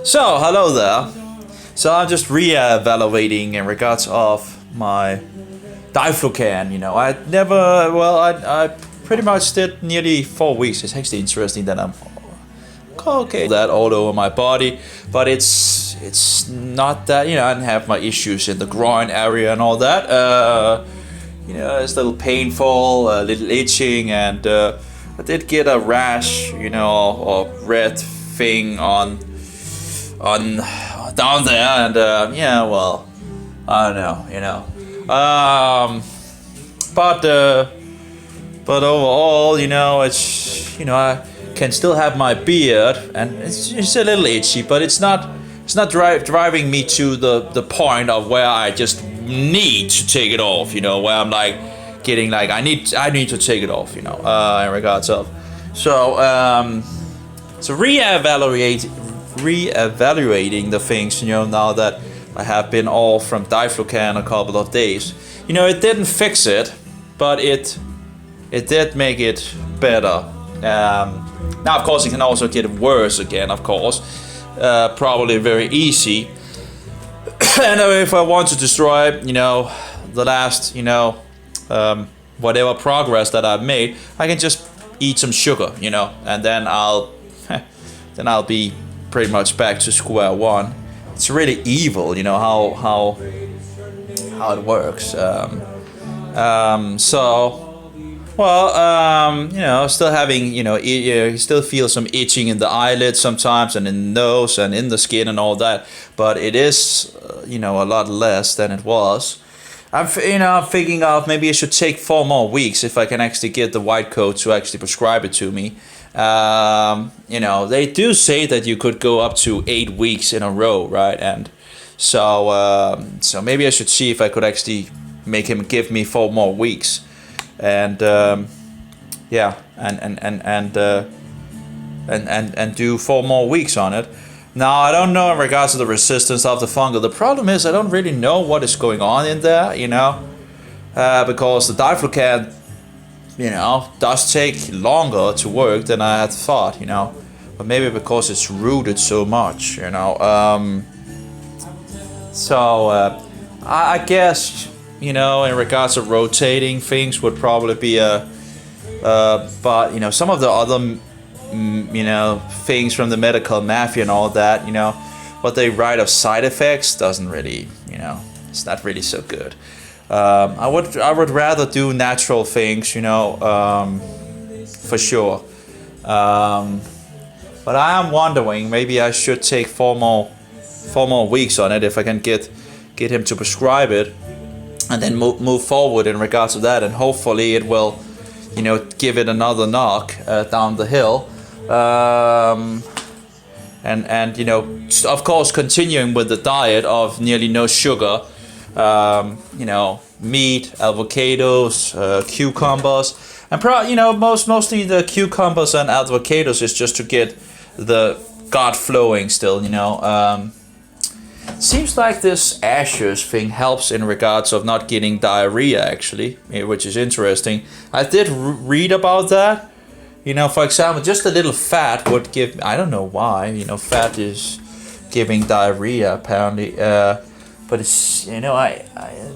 So, hello there. So I'm just re-evaluating in regards of my Diflucan. I pretty much did nearly 4 weeks. It's actually interesting that I'm okay that all over my body, but it's not that, I didn't have my issues in the groin area and all that. It's a little painful, a little itching, and I did get a rash, or red thing on down there, and I don't know, but overall, I can still have my beard, and it's a little itchy, but it's not driving me to the point of where I just need to take it off, where I'm like getting like I need to take it off, in regards of so re-evaluating the things, now that I have been off from Diflucan a couple of days. It didn't fix it, but it did make it better. Now, of course, it can also get worse again, of course. Probably very easy. And if I want to destroy, the last, whatever progress that I've made, I can just eat some sugar, and then I'll be pretty much back to square one. It's really evil, how it works. Still having, you still feel some itching in the eyelids sometimes, and in the nose and in the skin and all that. But it is, a lot less than it was. I'm thinking of maybe I should take 4 more weeks if I can actually get the white coat to actually prescribe it to me. They do say that you could go up to 8 weeks in a row, right? And so maybe I should see if I could actually make him give me 4 more weeks, and do 4 more weeks on it. Now, I don't know in regards to the resistance of the fungal. The problem is I don't really know what is going on in there, because the Diflucan, does take longer to work than I had thought, but maybe because it's rooted so much, I guess, in regards to rotating things would probably be but some of the other things from the medical mafia and all that, what they write of side effects doesn't really, it's not really so good. I would rather do natural things, for sure. But I am wondering, maybe I should take 4 more weeks on it if I can get him to prescribe it, and then move forward in regards to that, and hopefully it will, give it another knock down the hill. And of course, continuing with the diet of nearly no sugar, meat, avocados, cucumbers, and mostly the cucumbers and avocados is just to get the gut flowing still, Seems like this ashes thing helps in regards of not getting diarrhea, actually, which is interesting. I did read about that. For example, just a little fat would give, I don't know why, fat is giving diarrhea apparently. But it's, I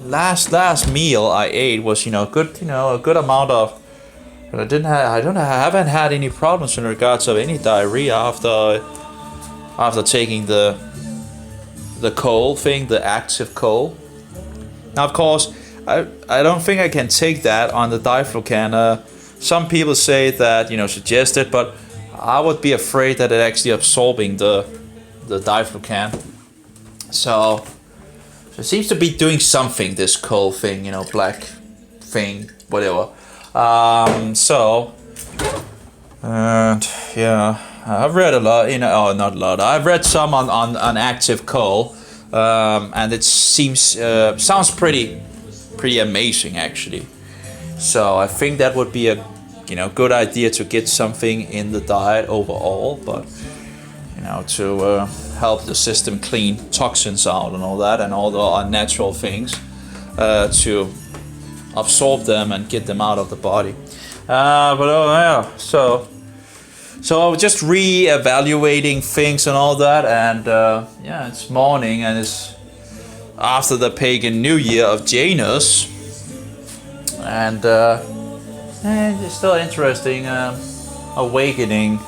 last meal I ate was, a good amount of, and I haven't had any problems in regards of any diarrhea after taking the coal thing, the active coal. Now, of course, I don't think I can take that on the Diflucan. Some people say that, suggest it, but I would be afraid that it actually absorbing the Diflucan. So it seems to be doing something, this coal thing, black thing, whatever. I've read a lot, not a lot. I've read some on active coal, and it sounds pretty amazing, actually. So I think that would be a good idea to get something in the diet overall, but to help the system clean toxins out and all that, and all the unnatural things, to absorb them and get them out of the body. So So I was just re-evaluating things and all that, and yeah, it's morning and it's after the pagan New Year of Janus, and it's still interesting awakening.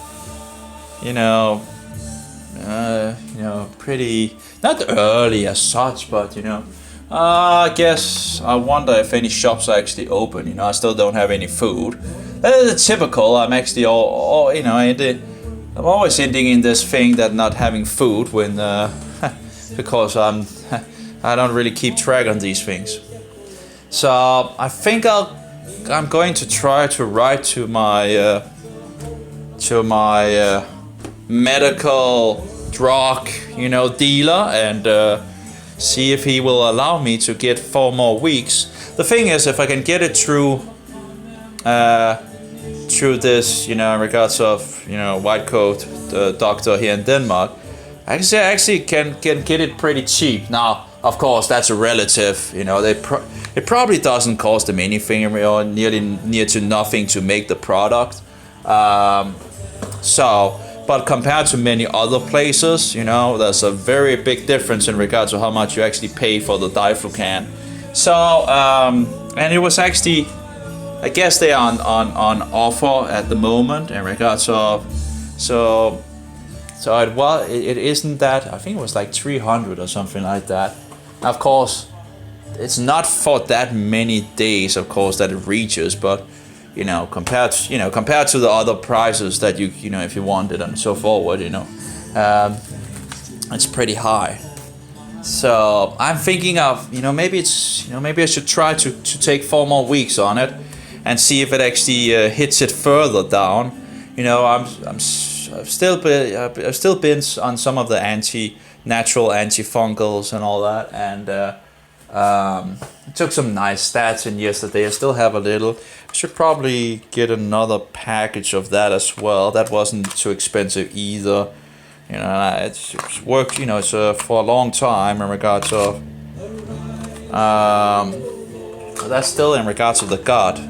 Pretty not early as such, but I guess I wonder if any shops are actually open. I still don't have any food. That's typical. I'm actually I'm always ending in this thing that not having food when because I don't really keep track on these things. So I think I'm going to try to write to my medical drug dealer and see if he will allow me to get 4 more weeks. The thing is, if I can get it through this, in regards of white coat doctor here in Denmark, I actually can get it pretty cheap. Now, of course, that's a relative. It probably doesn't cost them anything, or near to nothing to make the product. But compared to many other places, there's a very big difference in regards to how much you actually pay for the Diflucan. So, and it was actually, I guess they are on offer at the moment in regards of, it isn't that, I think it was like 300 or something like that. Of course, it's not for that many days, of course, that it reaches, but compared to the other prices that you if you wanted and so forward, it's pretty high. So I'm thinking of maybe I should try to take 4 more weeks on it and see if it actually hits it further down. I've still been on some of the natural antifungals and all that, and I took some nice stats in yesterday. I still have a little. I should probably get another package of that as well. That wasn't too expensive either. It's worked. It's for a long time in regards of. That's still in regards of the gut.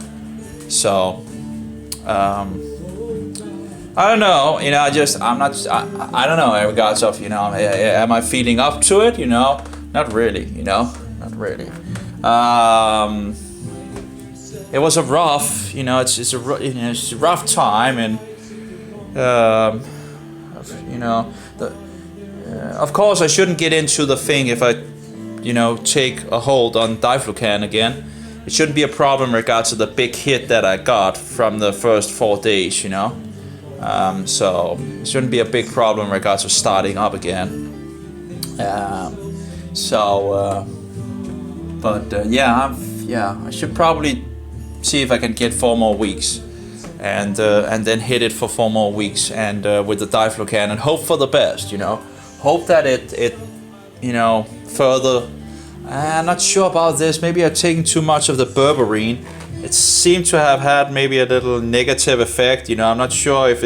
So, I don't know. I don't know in regards of. Am I feeling up to it? Not really. Not really. It was a rough, it's a rough time, and of course I shouldn't get into the thing if I, take a hold on Diflucan again. It shouldn't be a problem in regards to the big hit that I got from the first 4 days, so it shouldn't be a big problem in regards to starting up again. I should probably see if I can get 4 more weeks, and then hit it for 4 more weeks, and with the Diflucan, and hope for the best. Hope that it further. I'm not sure about this. Maybe I've taken too much of the berberine. It seemed to have had maybe a little negative effect. I'm not sure if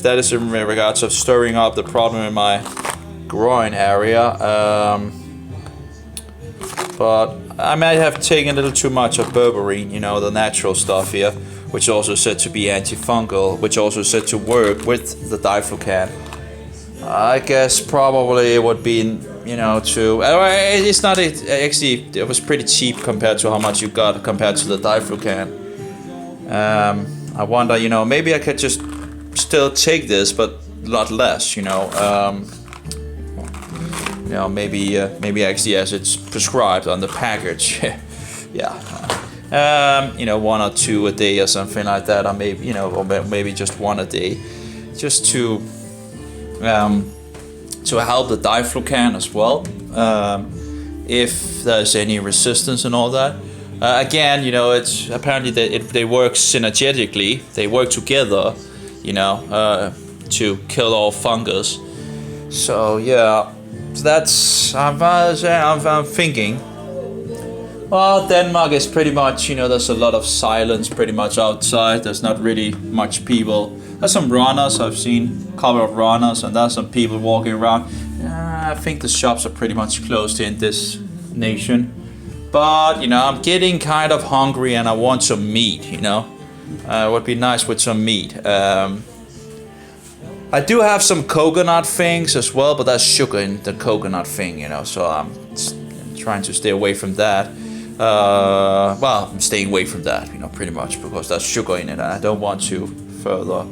that is in regards of stirring up the problem in my groin area. But I might have taken a little too much of berberine, the natural stuff here, which also said to be antifungal, which also said to work with the Diflucan. I guess probably it would be, it's not, actually, it was pretty cheap compared to how much you got compared to the Diflucan. I wonder, maybe I could just still take this, but a lot less, maybe actually as it's prescribed on the package. Yeah. 1 or 2 a day or something like that, or maybe or maybe just 1 a day, just to help the Diflucan as well, if there's any resistance and all that. Again, it's apparently they work synergetically. They work together, to kill all fungus. So yeah. That's I'm thinking. Well, Denmark is pretty much, there's a lot of silence pretty much outside. There's not really much people. There's some runners. I've seen a couple of runners, and there's some people walking around. I think the shops are pretty much closed in this nation. But, I'm getting kind of hungry and I want some meat, It would be nice with some meat. I do have some coconut things as well, but that's sugar in the coconut thing, you know, so I'm trying to stay away from that. Well, I'm staying away from that, you know, pretty much, because there's sugar in it and I don't want to further.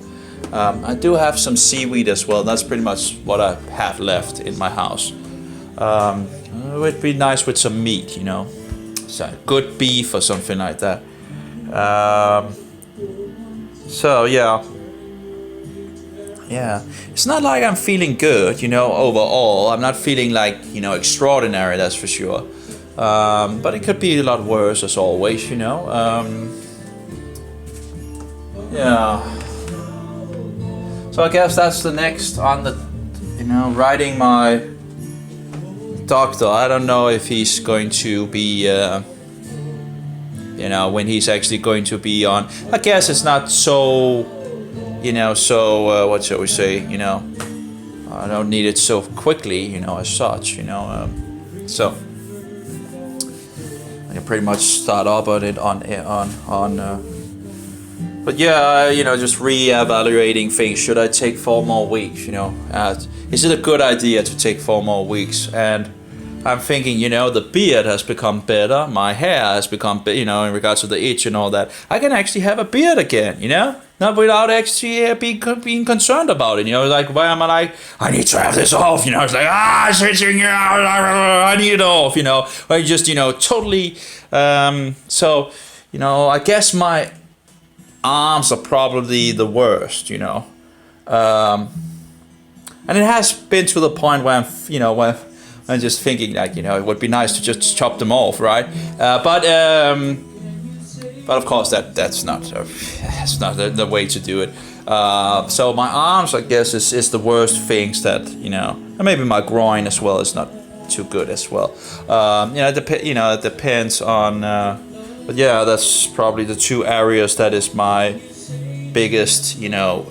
I do have some seaweed as well. That's pretty much what I have left in my house. It would be nice with some meat, you know, so good beef or something like that. So yeah, it's not like I'm feeling good, you know, overall. I'm not feeling like, you know, extraordinary, that's for sure. But it could be a lot worse as always, you know. Yeah. So I guess that's the next on the, you know, writing my doctor. I don't know if he's going to be, you know, when he's actually going to be on. I guess it's not so, you know, so, what shall we say, you know, I don't need it so quickly, you know, as such, you know, so I can pretty much start up on it but yeah, you know, just re-evaluating things. Should I take 4 more weeks, you know, is it a good idea to take 4 more weeks? And I'm thinking, you know, the beard has become better, my hair has become, you know, in regards to the itch and all that. I can actually have a beard again, you know, not without actually being concerned about it, you know, like, why am I like, I need to have this off, you know, it's like, it's itching, I need it off, you know, or just, you know, totally, so, you know, I guess my arms are probably the worst, you know, and it has been to the point where I'm, you know, where I'm just thinking like, you know, it would be nice to just chop them off, right? But of course that's not the way to do it. So my arms, I guess, is the worst things that, you know, and maybe my groin as well is not too good as well. You know, it depends on. But yeah, that's probably the 2 areas that is my biggest, you know,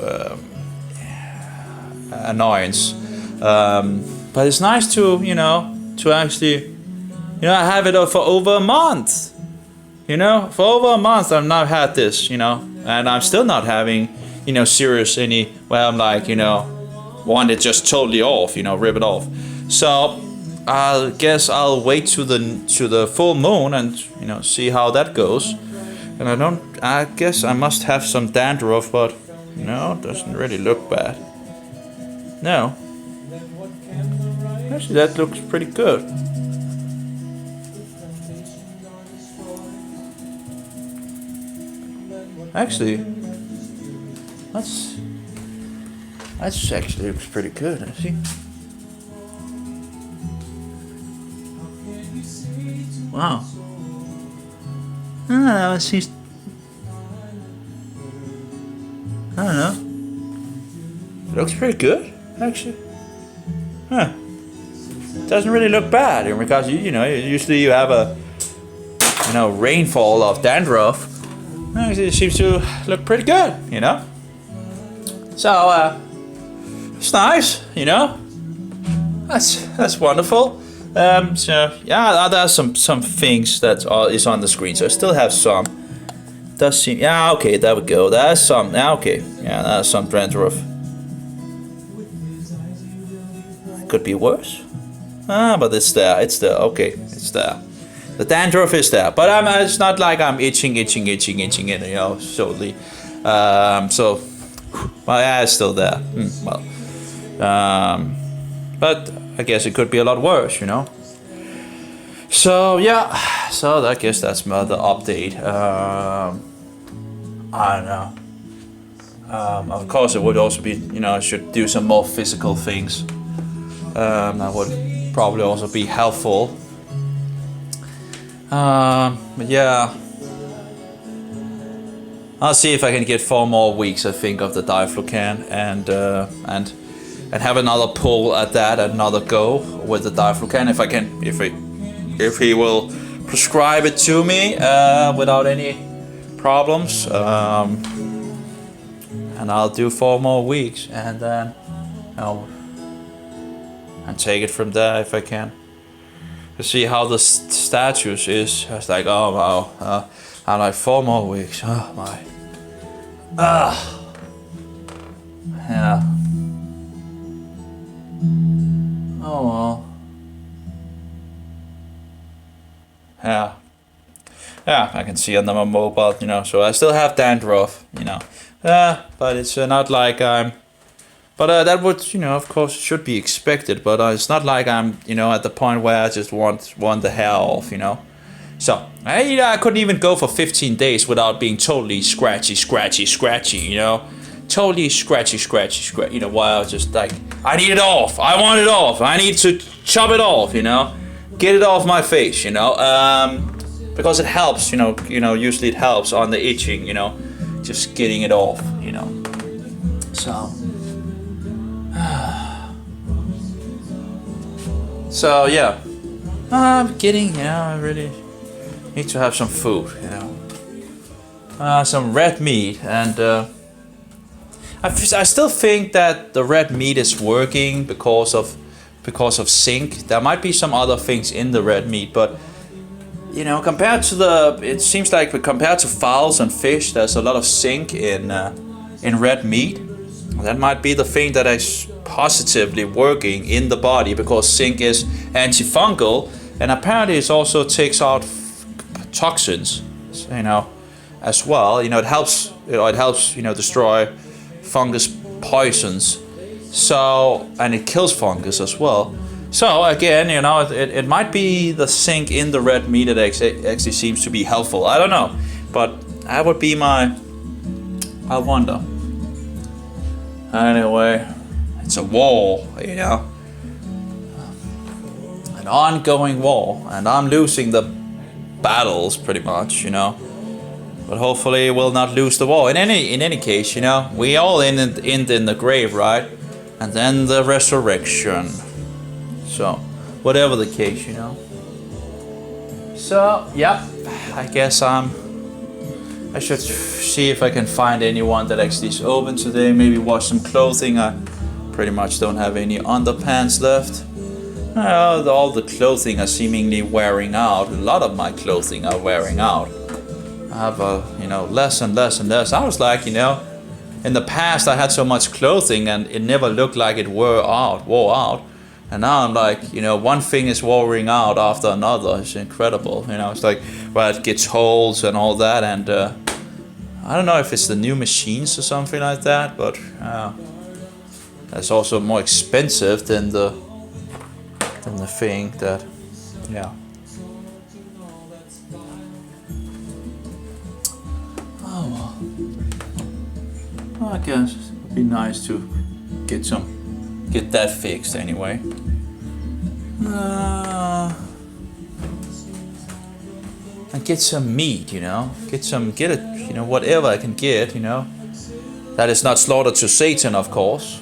annoyance. But it's nice to, you know, to actually, you know, I have it for over a month. You know, for over a month I've not had this, you know, and I'm still not having, you know, serious where I'm like, you know, want it just totally off, you know, rip it off. So I guess I'll wait to the full moon and, you know, see how that goes. And I guess I must have some dandruff, but no, it doesn't really look bad. No. Actually, that looks pretty good. Actually, that's actually looks pretty good, I see. Wow. I don't know. It looks pretty good, actually. Huh. Doesn't really look bad in regards to, you know, usually you have a, you know, rainfall of dandruff. Actually, it seems to look pretty good, you know. So it's nice, you know. That's wonderful. So yeah, there's some things that is on the screen. So I still have some. Does seem, yeah, okay, there we go. There's some. Yeah, okay, yeah, there's some dandruff. Could be worse. But it's there. It's there. Okay, it's there. The dandruff is there, but it's not like I'm itching it, you know, solely. So my eye is still there. But I guess it could be a lot worse, you know. So yeah, so I guess that's the update. I don't know. Of course, it would also be, you know, I should do some more physical things. That would probably also be helpful. But yeah, I'll see if I can get 4 more weeks, I think, of the Diflucan and have another pull at that, another go with the Diflucan if I can, if he will prescribe it to me without any problems. And I'll do 4 more weeks and then and take it from there if I can. To see how the status is. I was like, oh wow, I'm like 4 more weeks. Oh my. Yeah. Oh well. Yeah. Yeah, I can see on my mobile, so I still have dandruff, but it's not like I'm, but that would, of course, should be expected, but it's not like I'm, at the point where I just want the hair off, So, I couldn't even go for 15 days without being totally scratchy, totally scratchy, while I was just like, I need it off, I want it off, I need to chop it off, get it off my face, because it helps, usually it helps on the itching, just getting it off, so. So yeah, I'm getting, I really need to have some food, some red meat, and I still think that the red meat is working because of zinc. There might be some other things in the red meat, but compared to it seems like compared to fowls and fish, there's a lot of zinc in red meat. That might be the thing that is positively working in the body, because zinc is antifungal, and apparently it also takes out toxins, as well. It helps. It helps destroy fungus poisons. So, and it kills fungus as well. So again, it might be the zinc in the red meat that actually seems to be helpful. I don't know, but that would be I wonder. Anyway, it's a war, an ongoing war, and I'm losing the battles pretty much, But hopefully we'll not lose the war. In any case, we all end in the grave, right? And then the resurrection. So, whatever the case, So, yeah, I guess I should see if I can find anyone that actually is open today. Maybe wash some clothing. I pretty much don't have any underpants left. All the clothing are seemingly wearing out. A lot of my clothing are wearing out. I have less and less and less. I was like, in the past I had so much clothing and it never looked like it wore out. And now I'm like, one thing is wearing out after another. It's incredible. It's like, well, it gets holes and all that. And I don't know if it's the new machines or something like that, but it's also more expensive than the thing that, yeah. Oh, well, I guess it'd be nice to get that fixed anyway. And get some meat, get it, whatever I can get, that is not slaughtered to Satan, of course.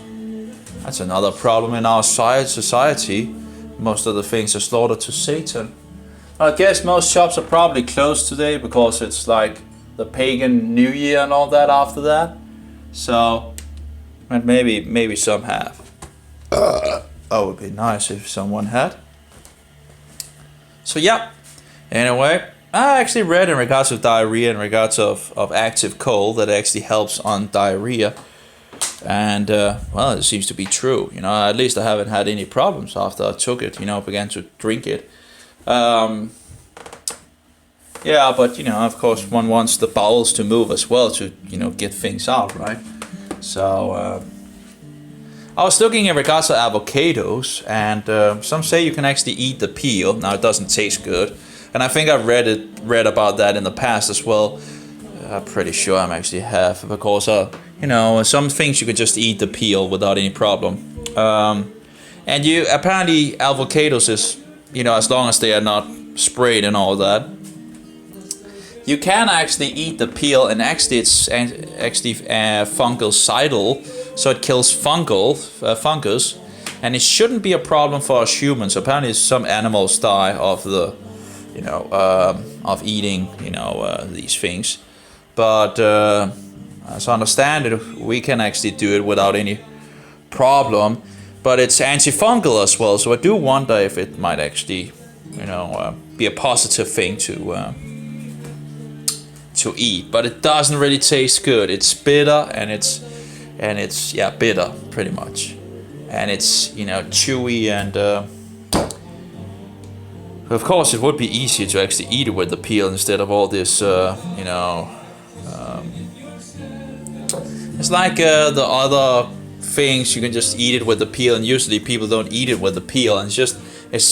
That's another problem in our society. Most of the things are slaughtered to Satan. I guess most shops are probably closed today because it's like the pagan New Year and all that after that. So, and maybe some have. It would be nice if someone had. So yeah, anyway, I actually read in regards of diarrhea, in regards of active coal, that actually helps on diarrhea. And, well, it seems to be true. At least I haven't had any problems after I took it, began to drink it. Yeah, but, of course, one wants the bowels to move as well to, get things out, right? So, I was looking in regards to avocados, and some say you can actually eat the peel. Now, it doesn't taste good. And I think I've read about that in the past as well. I'm pretty sure I actually have, because, some things you can just eat the peel without any problem. And apparently avocados is, as long as they are not sprayed and all that, you can actually eat the peel, and actually it's fungicidal, so it kills fungus, and it shouldn't be a problem for us humans. Apparently some animals die of the, of eating, these things. But as I understand it, we can actually do it without any problem. But it's antifungal as well, so I do wonder if it might actually, be a positive thing to eat. But it doesn't really taste good. It's bitter, and it's bitter pretty much. and it's, you know, chewy, and of course it would be easier to actually eat it with the peel instead of all this, you know. It's like the other things, you can just eat it with the peel, and usually people don't eat it with the peel, and it's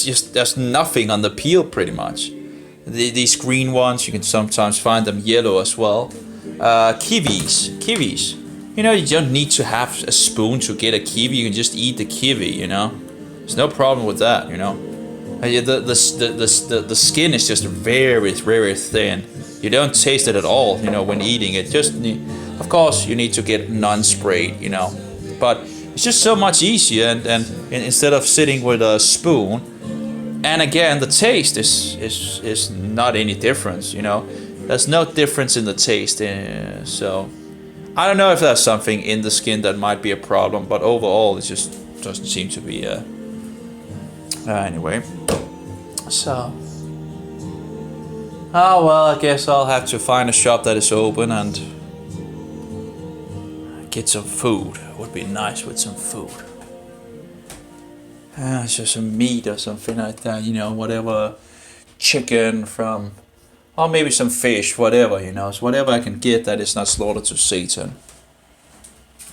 just there's nothing on the peel pretty much. These green ones, you can sometimes find them yellow as well. Kiwis. You know, you don't need to have a spoon to get a kiwi. You can just eat the kiwi. You know, there's no problem with that. You know, the skin is just very, very thin. You don't taste it at all. You know, when eating it. Of course, you need to get non-sprayed. You know, but it's just so much easier, and instead of sitting with a spoon. And again, the taste is not any difference, you know. There's no difference in the taste, so I don't know if there's something in the skin that might be a problem, but overall it just doesn't seem to be. Anyway, so oh well, I guess I'll have to find a shop that is open and get some food. It would be nice with some food. Just some meat or something like that, you know, whatever, chicken from, or maybe some fish, whatever, you know, it's whatever I can get that is not slaughtered to Satan.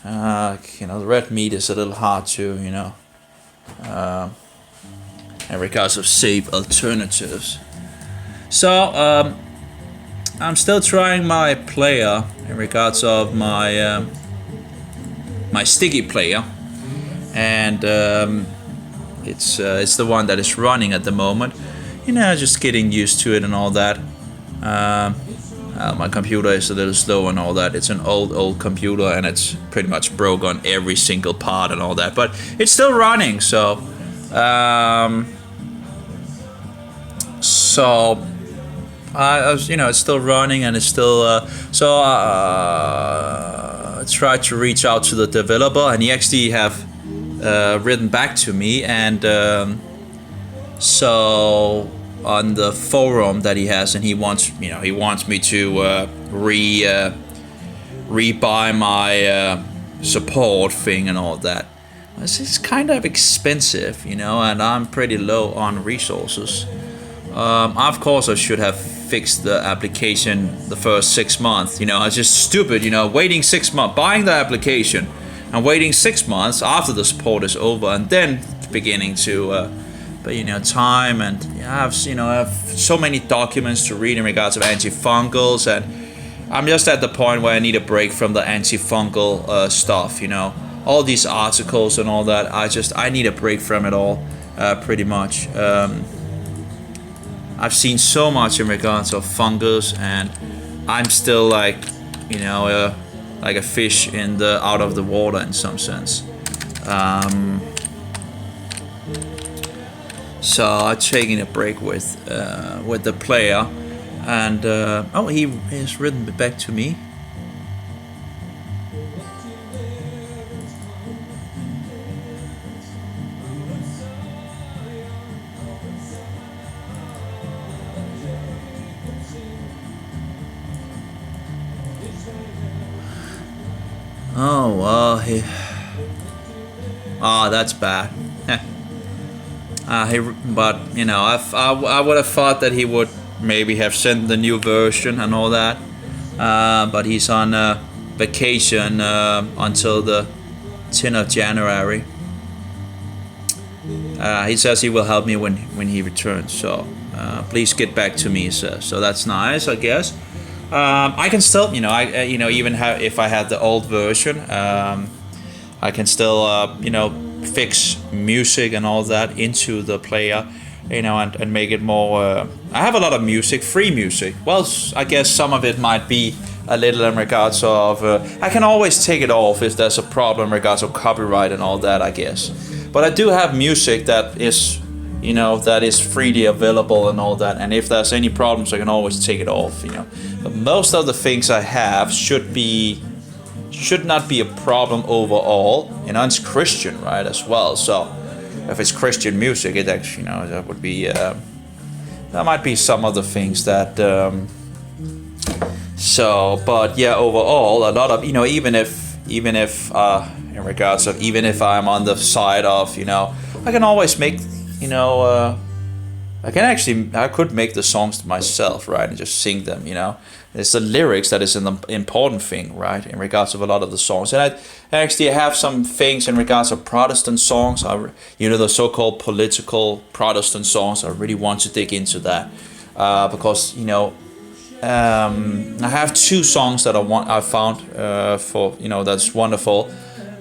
You know, the red meat is a little hard to, you know, in regards of safe alternatives. So, I'm still trying my player in regards of my, my sticky player, and, it's the one that is running at the moment. You know, just getting used to it and all that. My computer is a little slow and all that. It's an old computer, and it's pretty much broke on every single part and all that. But it's still running, so I was, you know, it's still running, and it's still I tried to reach out to the developer, and he actually have written back to me, and so on the forum that he has, and he wants me to rebuy my support thing and all that. It's kind of expensive, you know, and I'm pretty low on resources. Of course, I should have fixed the application the first 6 months. You know, I was just stupid, you know, waiting 6 months, buying the application, and waiting 6 months after the support is over, and then beginning to, but you know, time, and I have so many documents to read in regards of antifungals, and I'm just at the point where I need a break from the antifungal stuff. You know, all these articles and all that. I need a break from it all, pretty much. I've seen so much in regards of fungus, and I'm still like, you know, like a fish out of the water in some sense. So I'm taking a break with the player, and he has written back to me. Oh well, that's bad. But you know, I would have thought that he would maybe have sent the new version and all that. But he's on vacation until the 10th of January. He says he will help me when he returns. So please get back to me, sir. So that's nice, I guess. I can still, you know, even if I had the old version, I can still, fix music and all that into the player, you know, and make it more. I have a lot of music, free music. Well, I guess some of it might be a little in regards of. I can always take it off if there's a problem in regards of copyright and all that, I guess. But I do have music that is, you know, that is freely available and all that. And if there's any problems, I can always take it off, you know. But most of the things I have should not be a problem overall. You know, it's Christian, right, as well. So if it's Christian music, it actually, you know, that would be, there might be some other things that, but yeah, overall, a lot of, you know, even if even if in regards of even if I'm on the side of, you know, I can always make, you know, I could make the songs myself, right, and just sing them, you know. It's the lyrics that is an important thing, right, in regards of a lot of the songs. And I actually have some things in regards of Protestant songs, you know, the so-called political Protestant songs. I really want to dig into that because, you know, I have 2 songs that I found for, you know, that's wonderful,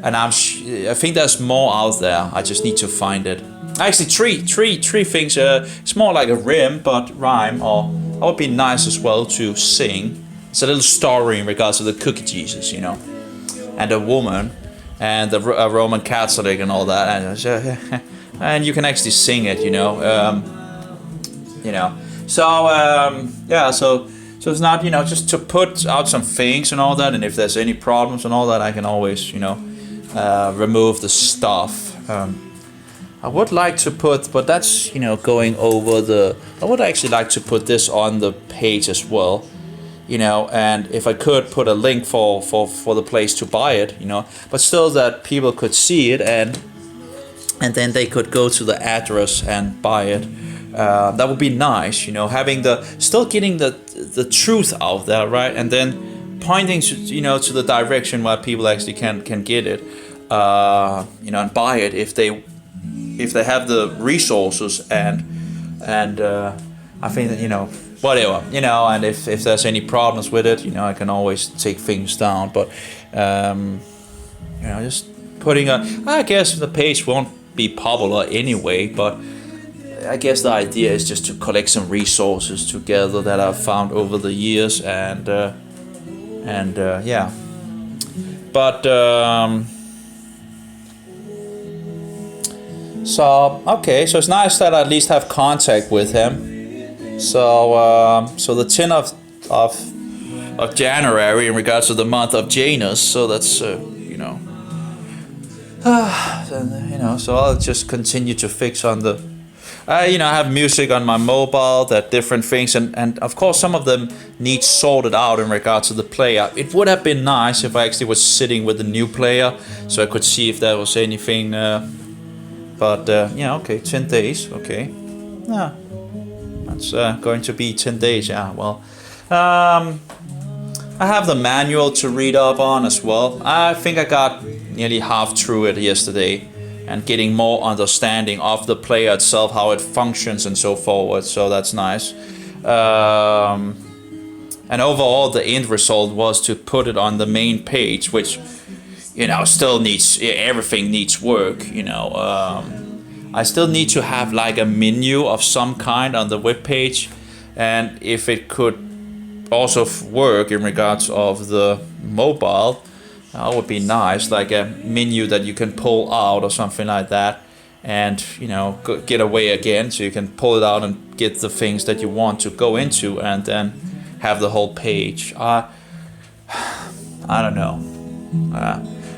and I think there's more out there. I just need to find it. Actually, three things. It's more like a rhyme, or that would be nice as well to sing. It's a little story in regards to the cookie Jesus, you know, and a woman, and the Roman Catholic and all that, and you can actually sing it, you know, you know. So yeah, so it's not, you know, just to put out some things and all that, and if there's any problems and all that, I can always, you know, remove the stuff. I would like to put, but that's, you know, going over the, I would actually like to put this on the page as well, you know, and if I could put a link for the place to buy it, you know, but still that people could see it, and then they could go to the address and buy it. That would be nice, you know, having still getting the truth out there, right, and then pointing to, you know, to the direction where people actually can get it, you know, and buy it if they have the resources, and I think that, you know, whatever, you know, and if there's any problems with it, you know, I can always take things down, but you know, just putting I guess the page won't be popular anyway, but I guess the idea is just to collect some resources together that I've found over the years, and yeah, but so okay, so it's nice that I at least have contact with him. So the 10th of January in regards to the month of Janus. So that's you know, you know. So I'll just continue to fix on the. You know, I have music on my mobile, that different things, and of course some of them need sorted out in regards to the player. It would have been nice if I actually was sitting with the new player, so I could see if there was anything. But yeah, okay, 10 days, okay. Yeah, that's going to be 10 days. Yeah, well, I have the manual to read up on as well. I think I got nearly half through it yesterday, and getting more understanding of the player itself, how it functions and so forward. So that's nice. And overall, the end result was to put it on the main page, which, you know, still needs, everything needs work, you know. I still need to have like a menu of some kind on the web page, and if it could also work in regards of the mobile, that would be nice, like a menu that you can pull out or something like that, and, you know, get away again, so you can pull it out and get the things that you want to go into, and then have the whole page. I don't know.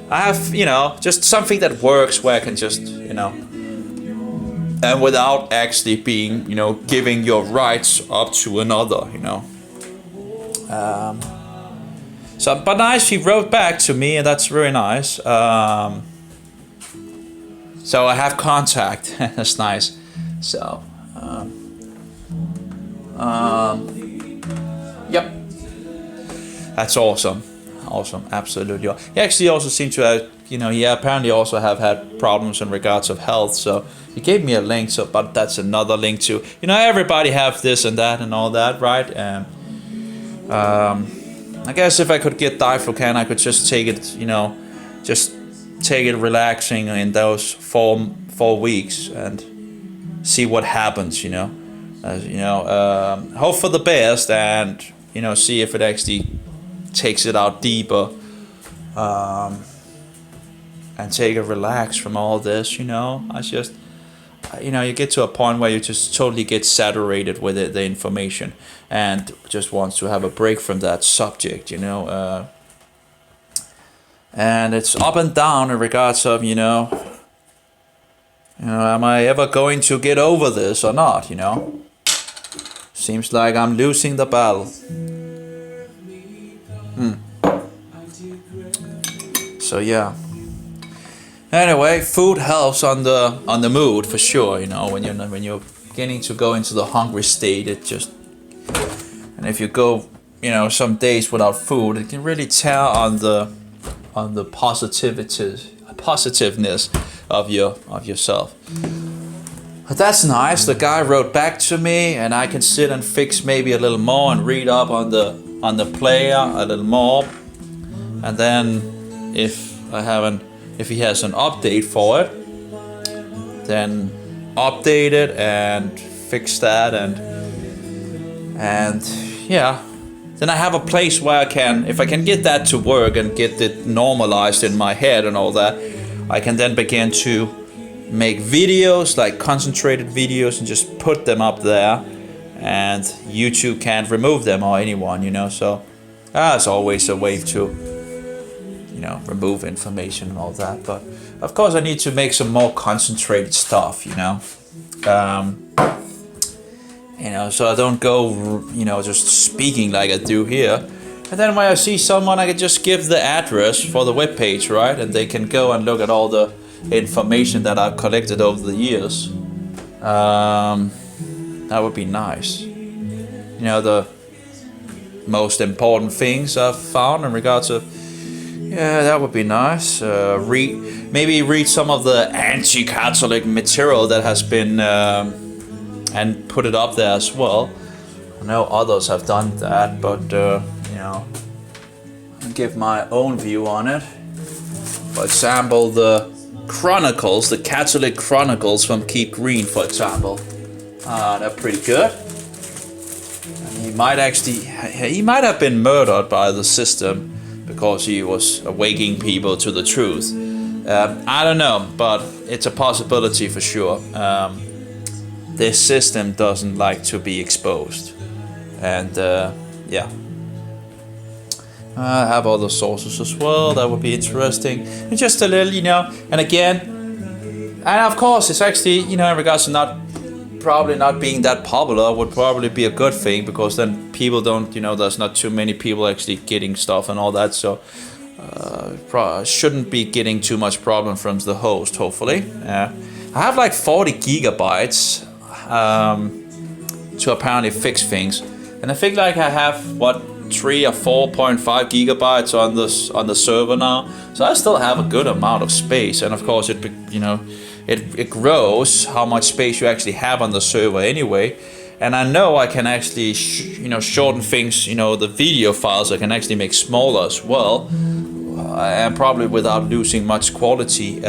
I have, you know, just something that works where I can just, you know, and without actually being, you know, giving your rights up to another, you know. So, but nice, he wrote back to me, and that's very nice. So I have contact. That's nice. So, yep, that's awesome. Awesome, absolutely. He actually also seemed to have, you know, he apparently also have had problems in regards of health. So he gave me a link. So, but that's another link to, you know, everybody have this and that and all that, right? And I guess if I could get Diflucan, I could just take it, you know, just take it relaxing in those 4 weeks and see what happens, you know. You know, hope for the best, and, you know, see if it actually takes it out deeper, and take a relax from all this, you know. I just, you know, you get to a point where you just totally get saturated with it, the information, and just wants to have a break from that subject, you know. And it's up and down in regards of, you know, am I ever going to get over this or not, you know. Seems like I'm losing the battle. So yeah. Anyway, food helps on the mood for sure. You know, when you're beginning to go into the hungry state, it just, and if you go, you know, some days without food, it can really tell on the positiveness of yourself. But that's nice. The guy wrote back to me, and I can sit and fix maybe a little more and read up on the player a little more, and then if he has an update for it, then update it and fix that, and yeah, then I have a place where I can, if I can get that to work and get it normalized in my head and all that, I can then begin to make videos, like concentrated videos, and just put them up there, and YouTube can't remove them, or anyone, you know. So it's always a way to, you know, remove information and all that. But of course I need to make some more concentrated stuff, you know. You know, so I don't go, you know, just speaking like I do here. And then when I see someone, I can just give the address for the webpage, right? And they can go and look at all the information that I've collected over the years. That would be nice. You know, the most important things I've found in regards to, yeah, that would be nice. Maybe read some of the anti-Catholic material that has been, and put it up there as well. I know others have done that, but you know, I'll give my own view on it. For example, the Chronicles, the Catholic Chronicles from Keep Green, for example. They're pretty good. And he might have been murdered by the system because he was awakening people to the truth. I don't know, but it's a possibility for sure. This system doesn't like to be exposed. And yeah. I have other sources as well, that would be interesting. And just a little, you know, and again, and of course it's actually, you know, in regards to probably not being that popular would probably be a good thing, because then people don't, you know, there's not too many people actually getting stuff and all that, so shouldn't be getting too much problem from the host, hopefully. I have like 40 gigabytes to apparently fix things, and I think like I have 3 or 4.5 gigabytes on the server now, so I still have a good amount of space. And of course it, you know, it grows how much space you actually have on the server anyway. And I know I can actually you know, shorten things, you know, the video files I can actually make smaller as well, and probably without losing much quality,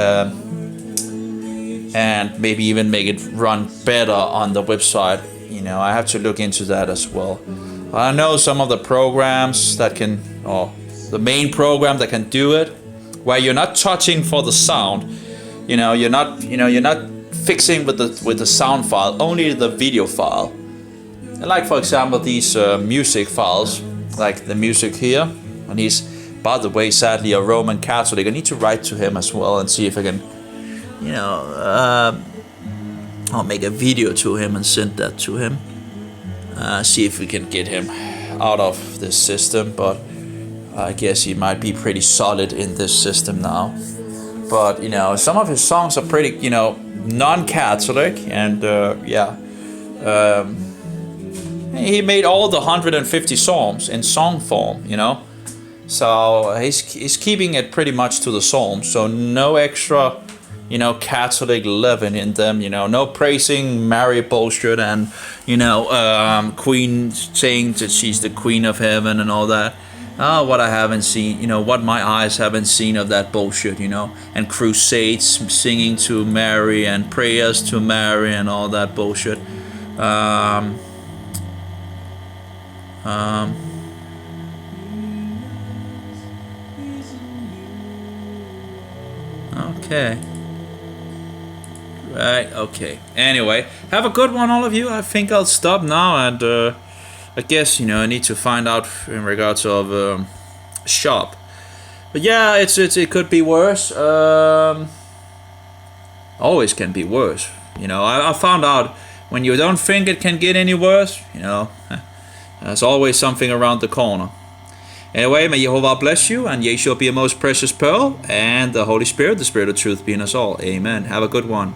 and maybe even make it run better on the website. You know, I have to look into that as well. I know some of the programs that can, or the main program that can do it, where you're not touching for the sound. You know, you're not fixing with the sound file, only the video file. And like for example these music files, like the music here, and he's, by the way, sadly a Roman Catholic. I need to write to him as well and see if I can, you know, I'll make a video to him and send that to him. See if we can get him out of this system, but I guess he might be pretty solid in this system now. But you know, some of his songs are pretty, you know, non-Catholic, and yeah, he made all the 150 psalms in song form, you know, so he's keeping it pretty much to the psalms, so no extra, you know, Catholic living in them, you know, no praising Mary bullshit, and you know, Queen saying that she's the Queen of Heaven and all that. What I haven't seen, you know, what my eyes haven't seen of that bullshit, you know, and crusades singing to Mary and prayers to Mary and all that bullshit. Okay. Right, okay. Anyway, have a good one, all of you. I think I'll stop now, and I guess, you know, I need to find out in regards of shop. But yeah, it could be worse. Always can be worse. You know, I found out when you don't think it can get any worse, you know, there's always something around the corner. Anyway, may Jehovah bless you, and Yeshua be a most precious pearl, and the Holy Spirit, the Spirit of truth, be in us all. Amen. Have a good one.